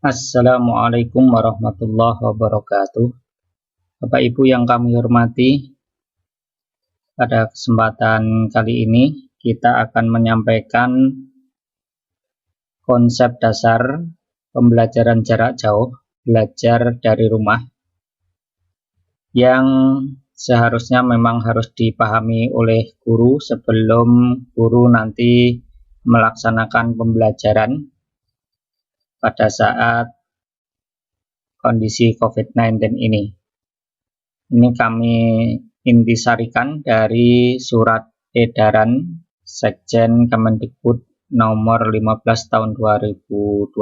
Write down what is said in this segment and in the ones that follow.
Assalamualaikum warahmatullahi wabarakatuh. Bapak Ibu yang kami hormati, pada kesempatan kali ini kita akan menyampaikan konsep dasar pembelajaran jarak jauh, belajar dari rumah, yang seharusnya memang harus dipahami oleh guru sebelum guru nanti melaksanakan pembelajaran pada saat kondisi COVID-19 ini. Ini kami intisarikan dari surat edaran Sekjen Kemendikbud nomor 15 tahun 2020.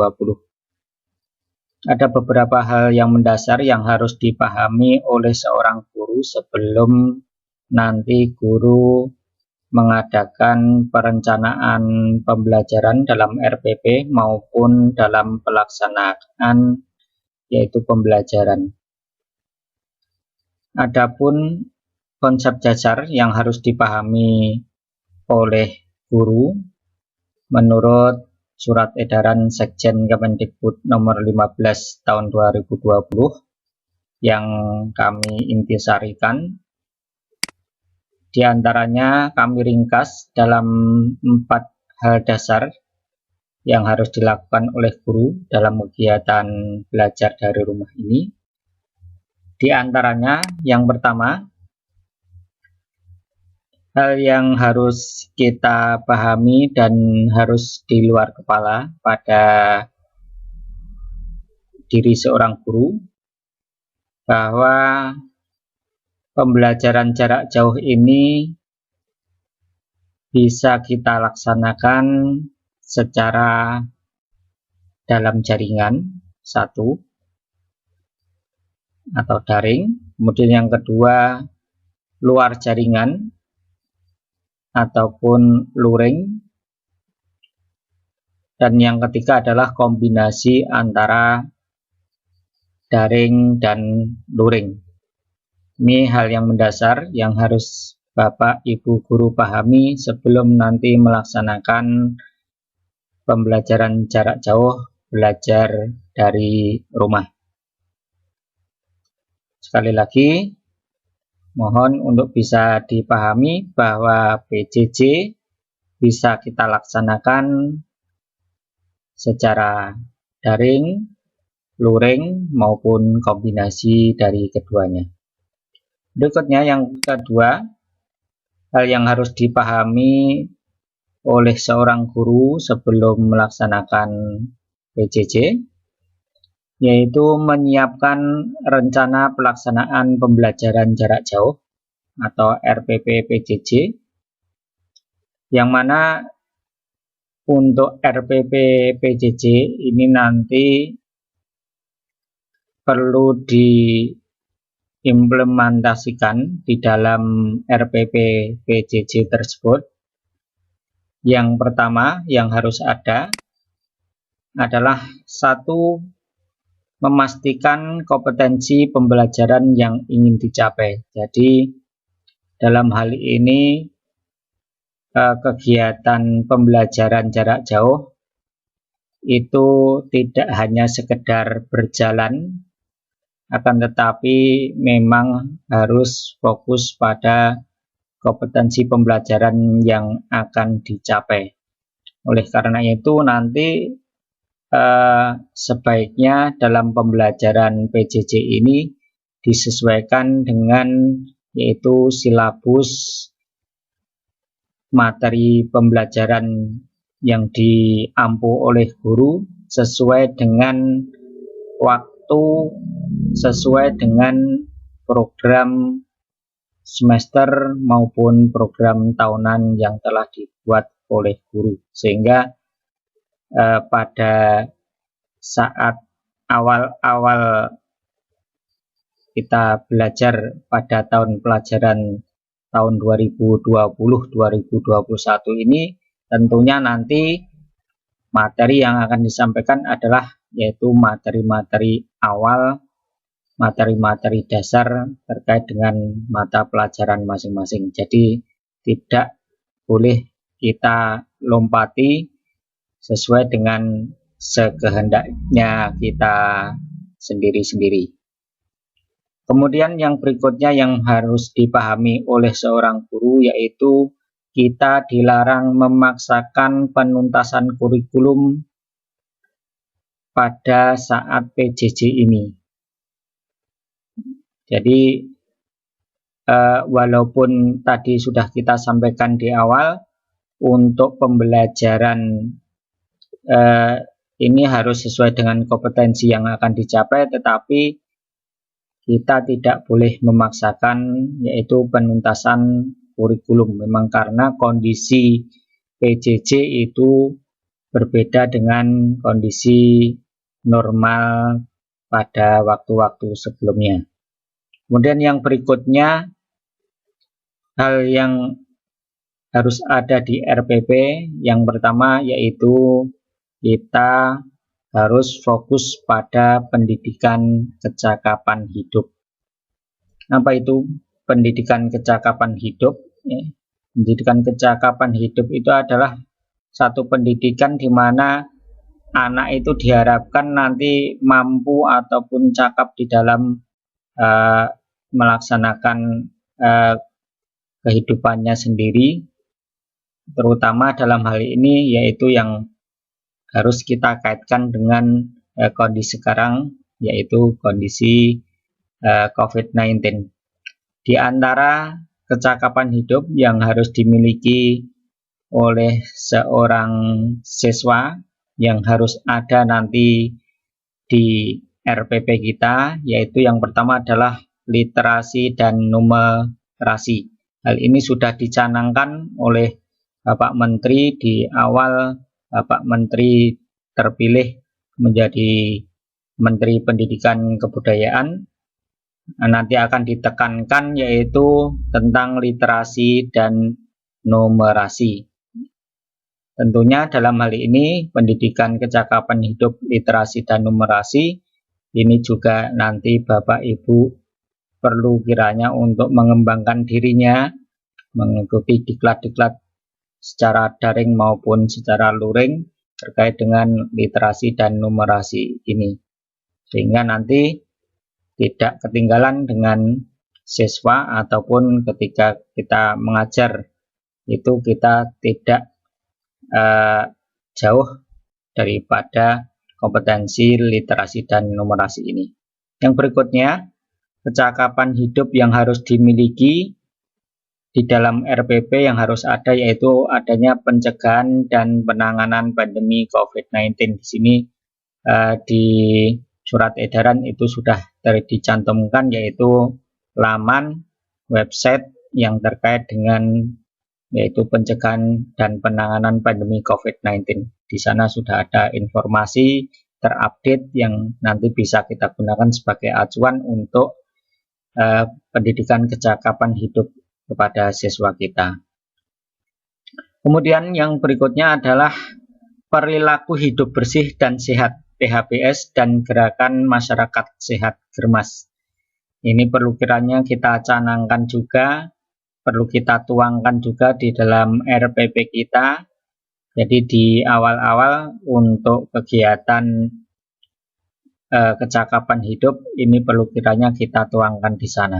Ada beberapa hal yang mendasar yang harus dipahami oleh seorang guru sebelum nanti guru mengadakan perencanaan pembelajaran dalam RPP maupun dalam pelaksanaan yaitu pembelajaran. Adapun konsep dasar yang harus dipahami oleh guru menurut surat edaran Sekjen Kemendikbud nomor 15 tahun 2020 yang kami intisarikan, diantaranya kami ringkas dalam 4 hal dasar yang harus dilakukan oleh guru dalam kegiatan belajar dari rumah ini. Di antaranya yang pertama, hal yang harus kita pahami dan harus di luar kepala pada diri seorang guru, bahwa pembelajaran jarak jauh ini bisa kita laksanakan secara dalam jaringan satu atau daring, kemudian yang kedua luar jaringan ataupun luring, dan yang ketiga adalah kombinasi antara daring dan luring. Ini hal yang mendasar yang harus Bapak Ibu guru pahami sebelum nanti melaksanakan pembelajaran jarak jauh, belajar dari rumah. Sekali lagi, mohon untuk bisa dipahami bahwa PJJ bisa kita laksanakan secara daring, luring, maupun kombinasi dari keduanya. Berikutnya yang kedua, hal yang harus dipahami oleh seorang guru sebelum melaksanakan PJJ, yaitu menyiapkan rencana pelaksanaan pembelajaran jarak jauh atau RPP PJJ, yang mana untuk RPP PJJ ini nanti perlu diimplementasikan di dalam RPP PJJ tersebut. Yang pertama yang harus ada adalah satu, memastikan kompetensi pembelajaran yang ingin dicapai. Jadi dalam hal ini kegiatan pembelajaran jarak jauh itu tidak hanya sekedar berjalan, akan tetapi memang harus fokus pada kompetensi pembelajaran yang akan dicapai. Oleh karena itu nanti sebaiknya dalam pembelajaran PJJ ini disesuaikan dengan yaitu silabus materi pembelajaran yang diampu oleh guru sesuai dengan waktu, sesuai dengan program semester maupun program tahunan yang telah dibuat oleh guru, sehingga pada saat awal-awal kita belajar pada tahun pelajaran tahun 2020-2021 ini, tentunya nanti materi yang akan disampaikan adalah yaitu materi-materi awal, materi-materi dasar terkait dengan mata pelajaran masing-masing. Jadi tidak boleh kita lompati sesuai dengan sekehendaknya kita sendiri-sendiri. Kemudian yang berikutnya yang harus dipahami oleh seorang guru yaitu kita dilarang memaksakan penuntasan kurikulum pada saat PJJ ini. Jadi walaupun tadi sudah kita sampaikan di awal, untuk pembelajaran ini harus sesuai dengan kompetensi yang akan dicapai, tetapi kita tidak boleh memaksakan yaitu penuntasan kurikulum. Memang karena kondisi PJJ itu berbeda dengan kondisi normal pada waktu-waktu sebelumnya. Kemudian yang berikutnya, hal yang harus ada di RPP yang pertama yaitu kita harus fokus pada pendidikan kecakapan hidup. Apa itu pendidikan kecakapan hidup? Pendidikan kecakapan hidup itu adalah satu pendidikan di mana anak itu diharapkan nanti mampu ataupun cakap di dalam melaksanakan kehidupannya sendiri, terutama dalam hal ini yaitu yang harus kita kaitkan dengan kondisi sekarang, yaitu kondisi COVID-19. Di antara kecakapan hidup yang harus dimiliki oleh seorang siswa yang harus ada nanti di RPP kita, yaitu yang pertama adalah literasi dan numerasi. Hal ini sudah dicanangkan oleh Bapak Menteri di awal Bapak Menteri terpilih menjadi Menteri Pendidikan Kebudayaan. Nanti akan ditekankan yaitu tentang literasi dan numerasi. Tentunya dalam hal ini pendidikan kecakapan hidup, literasi dan numerasi ini juga nanti Bapak Ibu perlu kiranya untuk mengembangkan dirinya, mengikuti diklat-diklat secara daring maupun secara luring terkait dengan literasi dan numerasi ini, sehingga nanti tidak ketinggalan dengan siswa ataupun ketika kita mengajar itu kita tidak jauh daripada kompetensi literasi dan numerasi ini. Yang berikutnya, kecakapan hidup yang harus dimiliki di dalam RPP yang harus ada yaitu adanya pencegahan dan penanganan pandemi COVID-19. Di sini di surat edaran itu sudah dicantumkan yaitu laman website yang terkait dengan yaitu pencegahan dan penanganan pandemi COVID-19. Di sana sudah ada informasi terupdate yang nanti bisa kita gunakan sebagai acuan untuk pendidikan kecakapan hidup kepada siswa kita. Kemudian yang berikutnya adalah perilaku hidup bersih dan sehat PHBS dan gerakan masyarakat sehat Germas. Ini perlu kiranya kita canangkan juga, perlu kita tuangkan juga di dalam RPP kita. Jadi di awal-awal untuk kegiatan kecakapan hidup ini perlu kiranya kita tuangkan di sana.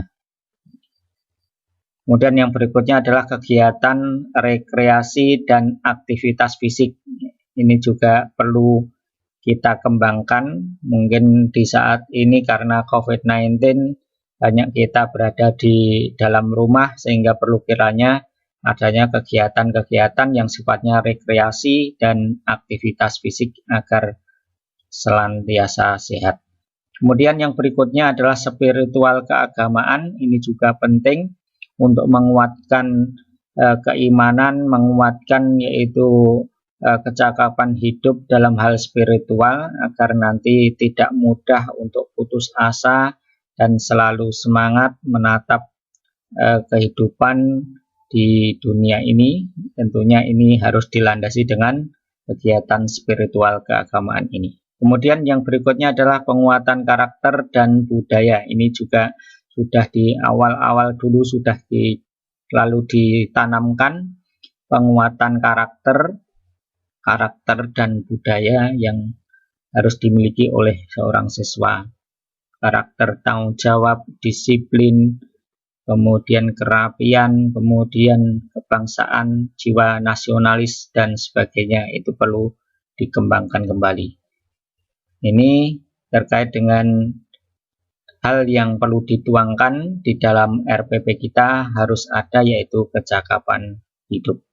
Kemudian yang berikutnya adalah kegiatan rekreasi dan aktivitas fisik. Ini juga perlu kita kembangkan. Mungkin di saat ini karena COVID-19 banyak kita berada di dalam rumah sehingga perlu kiranya adanya kegiatan-kegiatan yang sifatnya rekreasi dan aktivitas fisik agar senantiasa sehat. Kemudian yang berikutnya adalah spiritual keagamaan. Ini juga penting untuk menguatkan keimanan, menguatkan yaitu kecakapan hidup dalam hal spiritual agar nanti tidak mudah untuk putus asa dan selalu semangat menatap kehidupan di dunia ini. Tentunya ini harus dilandasi dengan kegiatan spiritual keagamaan ini. Kemudian yang berikutnya adalah penguatan karakter dan budaya. Ini juga sudah di awal-awal dulu sudah lalu ditanamkan penguatan karakter dan budaya yang harus dimiliki oleh seorang siswa. Karakter tanggung jawab, disiplin, kemudian kerapian, kemudian kebangsaan, jiwa nasionalis, dan sebagainya itu perlu dikembangkan kembali. Ini terkait dengan hal yang perlu dituangkan di dalam RPP kita harus ada, yaitu kecakapan hidup.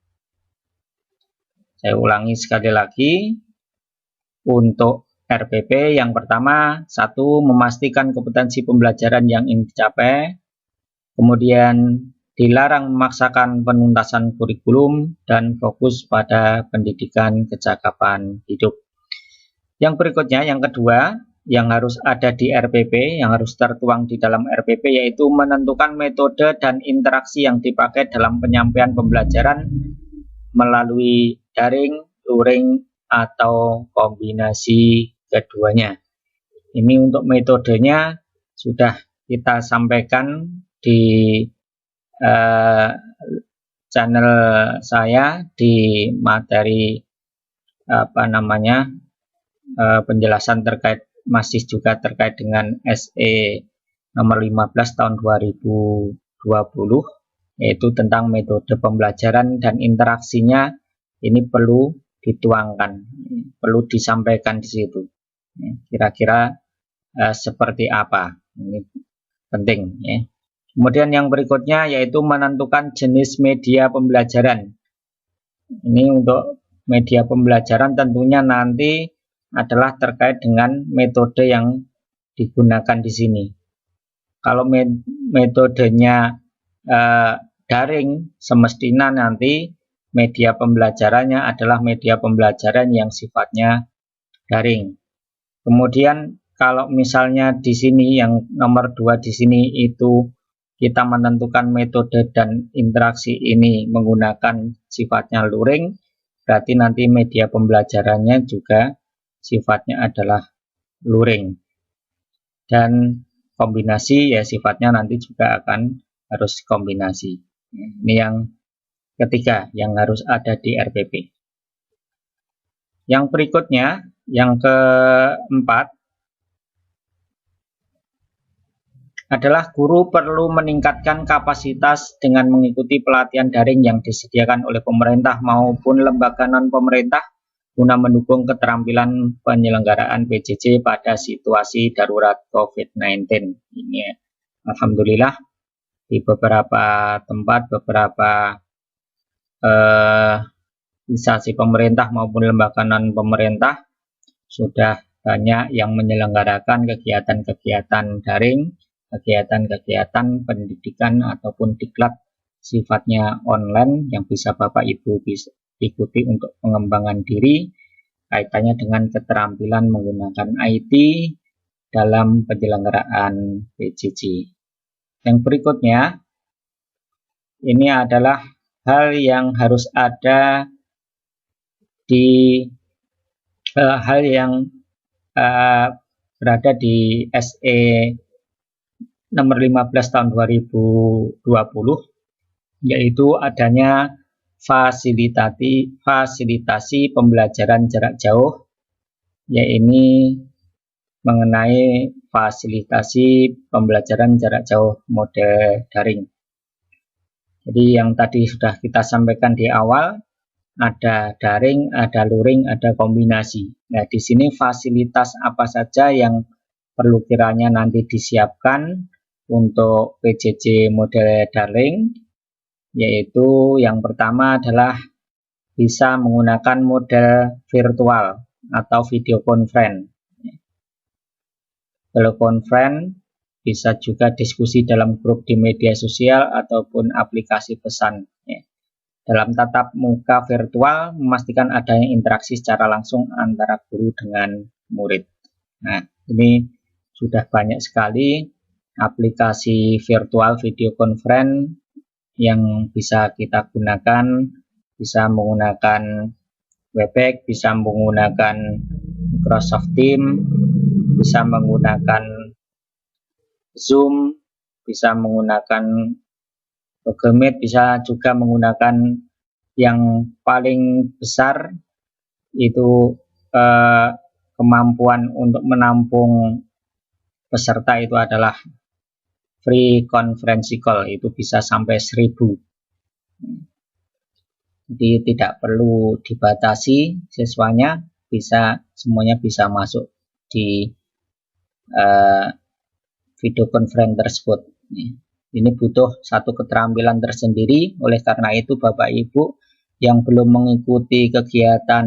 Saya ulangi sekali lagi, untuk RPP yang pertama, 1. Memastikan kompetensi pembelajaran yang ingin dicapai. Kemudian dilarang memaksakan penuntasan kurikulum dan fokus pada pendidikan kecakapan hidup. Yang berikutnya, yang kedua, yang harus ada di RPP, yang harus tertuang di dalam RPP, yaitu menentukan metode dan interaksi yang dipakai dalam penyampaian pembelajaran melalui daring, luring, atau kombinasi keduanya. Ini untuk metodenya sudah kita sampaikan di channel saya di materi penjelasan terkait, masih juga terkait dengan SE nomor 15 tahun 2020, yaitu tentang metode pembelajaran dan interaksinya. Ini perlu dituangkan, perlu disampaikan di situ. Kira-kira seperti apa? Ini penting ya. Kemudian yang berikutnya yaitu menentukan jenis media pembelajaran. Ini untuk media pembelajaran tentunya nanti adalah terkait dengan metode yang digunakan di sini. Kalau metodenya daring, semestinya nanti media pembelajarannya adalah media pembelajaran yang sifatnya daring. Kemudian kalau misalnya di sini yang nomor 2 di sini itu kita menentukan metode dan interaksi ini menggunakan sifatnya luring, berarti nanti media pembelajarannya juga sifatnya adalah luring. Dan kombinasi ya sifatnya nanti juga akan harus kombinasi. Ini yang ketiga yang harus ada di RPP. Yang berikutnya, yang keempat, adalah guru perlu meningkatkan kapasitas dengan mengikuti pelatihan daring yang disediakan oleh pemerintah maupun lembaga non-pemerintah guna mendukung keterampilan penyelenggaraan PJJ pada situasi darurat COVID-19. Ini alhamdulillah di beberapa tempat, beberapa instansi pemerintah maupun lembaga non-pemerintah sudah banyak yang menyelenggarakan kegiatan-kegiatan daring, kegiatan-kegiatan pendidikan ataupun diklat sifatnya online yang bisa Bapak Ibu bisa ikuti untuk pengembangan diri kaitannya dengan keterampilan menggunakan IT dalam penyelenggaraan PJJ. Yang berikutnya, ini adalah hal yang harus ada di hal yang berada di SE nomor 15 tahun 2020, yaitu adanya fasilitasi pembelajaran jarak jauh, yaitu mengenai fasilitasi pembelajaran jarak jauh mode daring. Jadi yang tadi sudah kita sampaikan di awal, ada daring, ada luring, ada kombinasi. Nah, di sini fasilitas apa saja yang perlu kiranya nanti disiapkan untuk PJJ model daring, yaitu yang pertama adalah bisa menggunakan model virtual atau video conference. Telekonferensi bisa juga diskusi dalam grup di media sosial ataupun aplikasi pesan. Dalam tatap muka virtual, memastikan adanya interaksi secara langsung antara guru dengan murid. Nah, ini sudah banyak sekali aplikasi virtual video conference yang bisa kita gunakan, bisa menggunakan Webex, bisa menggunakan Microsoft Teams, bisa menggunakan Zoom, bisa menggunakan Google Meet, bisa juga menggunakan yang paling besar itu kemampuan untuk menampung peserta itu adalah free conference call, itu bisa sampai 1000. Jadi tidak perlu dibatasi siswanya, semuanya bisa masuk di video conference tersebut. Ini butuh satu keterampilan tersendiri. Oleh karena itu Bapak Ibu yang belum mengikuti kegiatan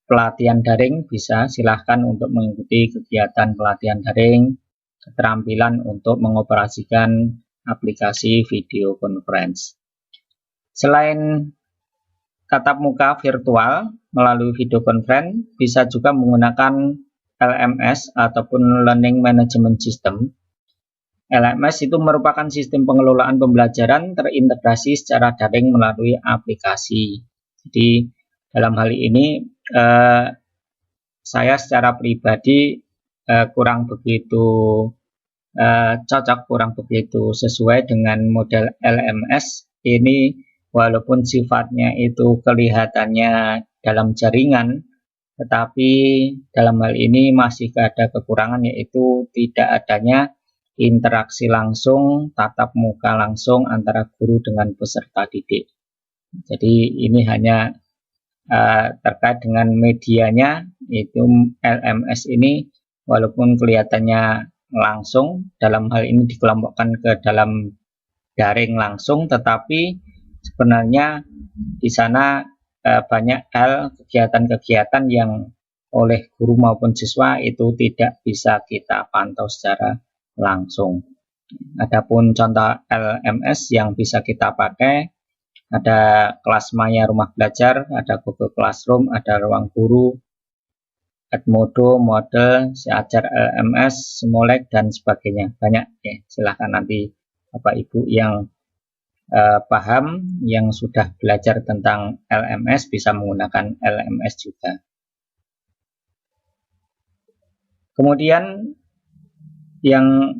pelatihan daring, bisa silahkan untuk mengikuti kegiatan pelatihan daring, keterampilan untuk mengoperasikan aplikasi video conference. Selain tatap muka virtual melalui video conference, bisa juga menggunakan LMS ataupun Learning Management System. LMS itu merupakan sistem pengelolaan pembelajaran terintegrasi secara daring melalui aplikasi. Jadi dalam hal ini saya secara pribadi kurang begitu cocok, kurang begitu sesuai dengan model LMS ini, walaupun sifatnya itu kelihatannya dalam jaringan, tetapi dalam hal ini masih ada kekurangan, yaitu tidak adanya interaksi langsung, tatap muka langsung antara guru dengan peserta didik. Jadi ini hanya terkait dengan medianya, yaitu LMS ini walaupun kelihatannya langsung, dalam hal ini dikelompokkan ke dalam daring langsung, tetapi sebenarnya di sana banyak hal, kegiatan-kegiatan yang oleh guru maupun siswa itu tidak bisa kita pantau secara langsung. Adapun contoh LMS yang bisa kita pakai, ada Kelasmaya Rumah Belajar, ada Google Classroom, ada Ruang Guru, Edmodo, Moodle, Seajar LMS, Smolek, dan sebagainya. Banyak ya, silahkan nanti Bapak Ibu yang paham, yang sudah belajar tentang LMS bisa menggunakan LMS juga. Kemudian yang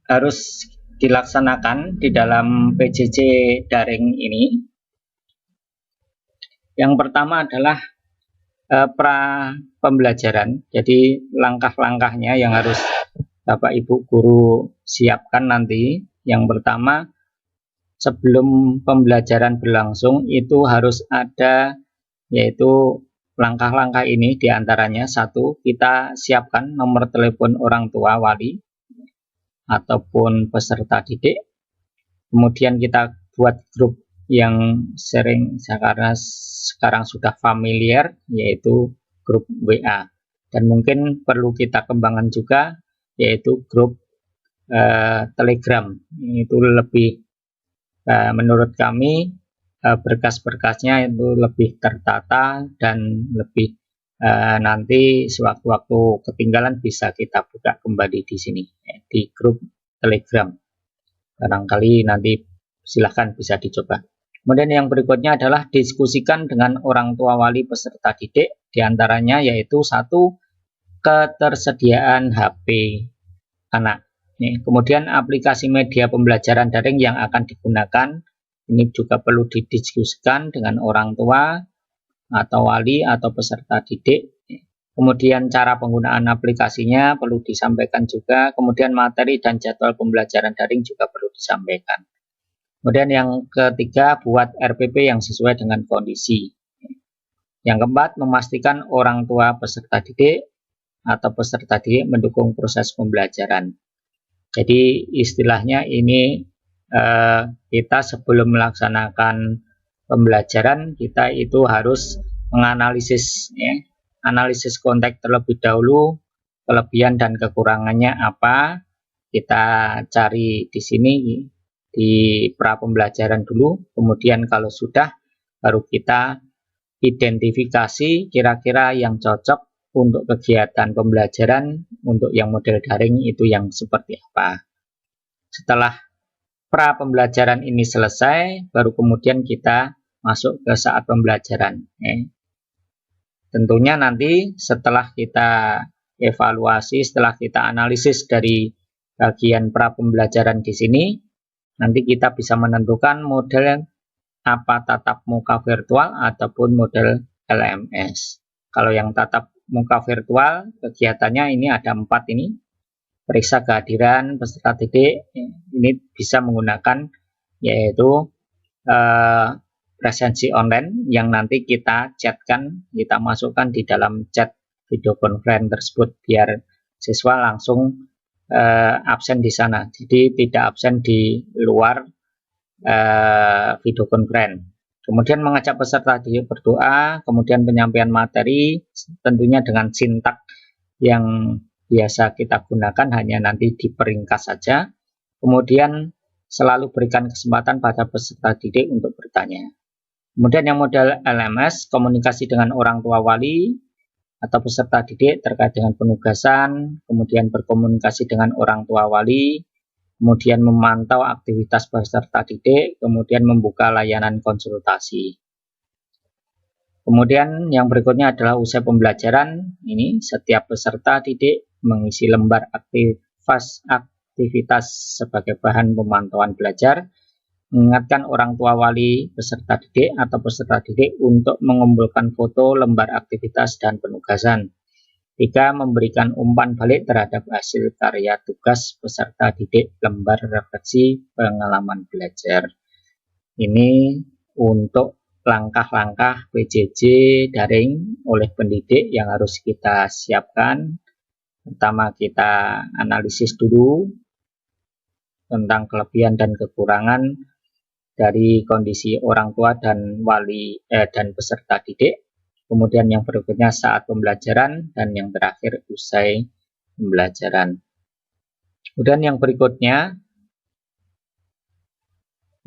harus dilaksanakan di dalam PJJ daring ini, yang pertama adalah pra pembelajaran. Jadi langkah-langkahnya yang harus Bapak Ibu guru siapkan nanti. Yang pertama, sebelum pembelajaran berlangsung itu harus ada, yaitu langkah-langkah ini diantaranya: satu, kita siapkan nomor telepon orang tua wali ataupun peserta didik. Kemudian kita buat grup yang sekarang sudah familiar, yaitu grup WA. Dan mungkin perlu kita kembangkan juga, yaitu grup Telegram. Itu lebih, menurut kami, berkas-berkasnya itu lebih tertata dan lebih nanti sewaktu-waktu ketinggalan bisa kita buka kembali di sini, di grup Telegram. Barangkali nanti silahkan bisa dicoba. Kemudian yang berikutnya adalah diskusikan dengan orang tua wali peserta didik, diantaranya yaitu satu, ketersediaan HP anak. Kemudian aplikasi media pembelajaran daring yang akan digunakan, ini juga perlu didiskusikan dengan orang tua atau wali atau peserta didik. Kemudian cara penggunaan aplikasinya perlu disampaikan juga. Kemudian materi dan jadwal pembelajaran daring juga perlu disampaikan. Kemudian yang ketiga, buat RPP yang sesuai dengan kondisi. Yang keempat, memastikan orang tua peserta didik atau peserta didik mendukung proses pembelajaran. Jadi istilahnya ini kita sebelum melaksanakan pembelajaran, kita itu harus menganalisis, analisis konteks terlebih dahulu, kelebihan dan kekurangannya apa. Kita cari di sini di pra pembelajaran dulu, kemudian kalau sudah baru kita identifikasi kira-kira yang cocok untuk kegiatan pembelajaran untuk yang model daring itu yang seperti apa. Setelah pra pembelajaran ini selesai, baru kemudian kita masuk ke saat pembelajaran. Tentunya nanti setelah kita evaluasi, setelah kita analisis dari bagian pra pembelajaran di sini, nanti kita bisa menentukan model apa, tatap muka virtual ataupun model LMS. Kalau yang tatap muka virtual, kegiatannya ini ada 4 ini. Periksa kehadiran peserta didik, ini bisa menggunakan yaitu presensi online yang nanti kita chatkan, kita masukkan di dalam chat video conference tersebut biar siswa langsung absen di sana. Jadi tidak absen di luar video conference. Kemudian mengajak peserta didik berdoa, kemudian penyampaian materi tentunya dengan sintak yang biasa kita gunakan, hanya nanti diperingkas saja. Kemudian selalu berikan kesempatan pada peserta didik untuk bertanya. Kemudian yang model LMS, komunikasi dengan orang tua wali atau peserta didik terkait dengan penugasan, kemudian berkomunikasi dengan orang tua wali, kemudian memantau aktivitas peserta didik, kemudian membuka layanan konsultasi. Kemudian yang berikutnya adalah usai pembelajaran. Ini setiap peserta didik mengisi lembar aktivitas sebagai bahan pemantauan belajar, mengingatkan orang tua wali peserta didik atau peserta didik untuk mengumpulkan foto lembar aktivitas dan penugasan. 3. Memberikan umpan balik terhadap hasil karya tugas peserta didik lembar refleksi pengalaman belajar. Ini untuk langkah-langkah PJJ daring oleh pendidik yang harus kita siapkan. Pertama, kita analisis dulu tentang kelebihan dan kekurangan dari kondisi orang tua dan wali dan peserta didik. Kemudian yang berikutnya saat pembelajaran, dan yang terakhir usai pembelajaran. Kemudian yang berikutnya,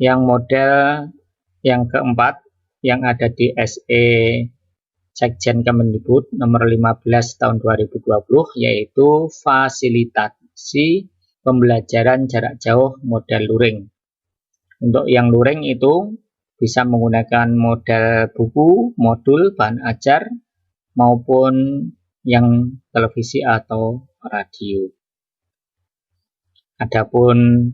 yang model yang keempat yang ada di SE Sekjen Kemendikbud nomor 15 tahun 2020, yaitu fasilitasi pembelajaran jarak jauh model luring. Untuk yang luring itu bisa menggunakan model buku, modul, bahan ajar, maupun yang televisi atau radio. Adapun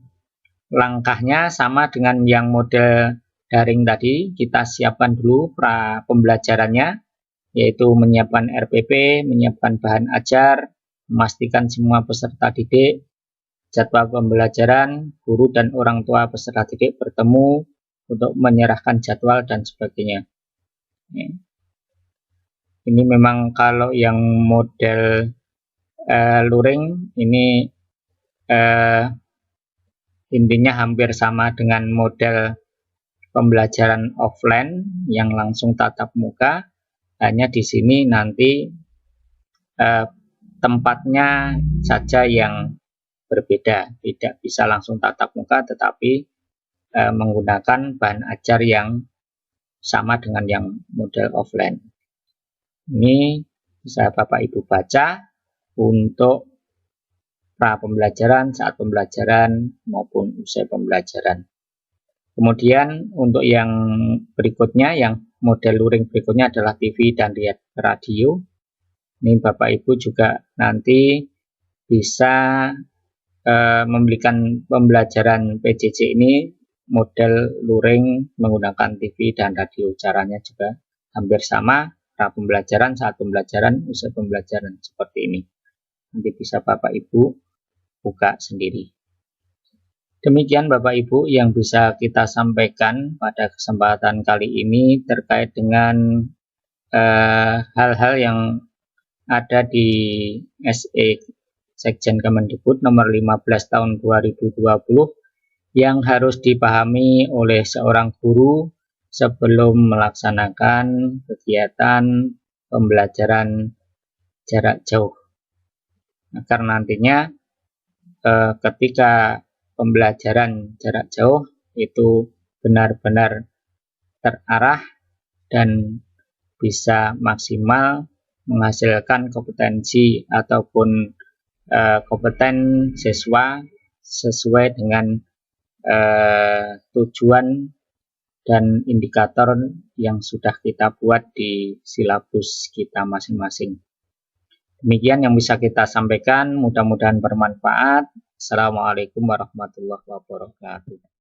langkahnya sama dengan yang model daring tadi, kita siapkan dulu pra pembelajarannya, yaitu menyiapkan RPP, menyiapkan bahan ajar, memastikan semua peserta didik, jadwal pembelajaran, guru dan orang tua peserta didik bertemu untuk menyerahkan jadwal dan sebagainya. Ini memang kalau yang model luring ini intinya hampir sama dengan model pembelajaran offline yang langsung tatap muka, hanya di sini nanti tempatnya saja yang berbeda, tidak bisa langsung tatap muka tetapi menggunakan bahan ajar yang sama dengan yang model offline. Ini bisa Bapak Ibu baca untuk pra pembelajaran, saat pembelajaran maupun usai pembelajaran. Kemudian untuk yang berikutnya, yang model luring berikutnya adalah TV dan radio. Ini Bapak Ibu juga nanti bisa memberikan pembelajaran PJJ ini model luring menggunakan TV dan radio. Caranya juga hampir sama, pra pembelajaran, saat pembelajaran, usai pembelajaran, seperti ini. Nanti bisa Bapak Ibu buka sendiri. Demikian Bapak Ibu yang bisa kita sampaikan pada kesempatan kali ini terkait dengan hal-hal yang ada di SE Sekjen Kemendikbud nomor 15 tahun 2020 yang harus dipahami oleh seorang guru sebelum melaksanakan kegiatan pembelajaran jarak jauh. Agar nantinya ketika pembelajaran jarak jauh itu benar-benar terarah dan bisa maksimal menghasilkan kompetensi ataupun kompeten siswa sesuai dengan tujuan dan indikator yang sudah kita buat di silabus kita masing-masing. Demikian yang bisa kita sampaikan, mudah-mudahan bermanfaat. Assalamualaikum warahmatullahi wabarakatuh.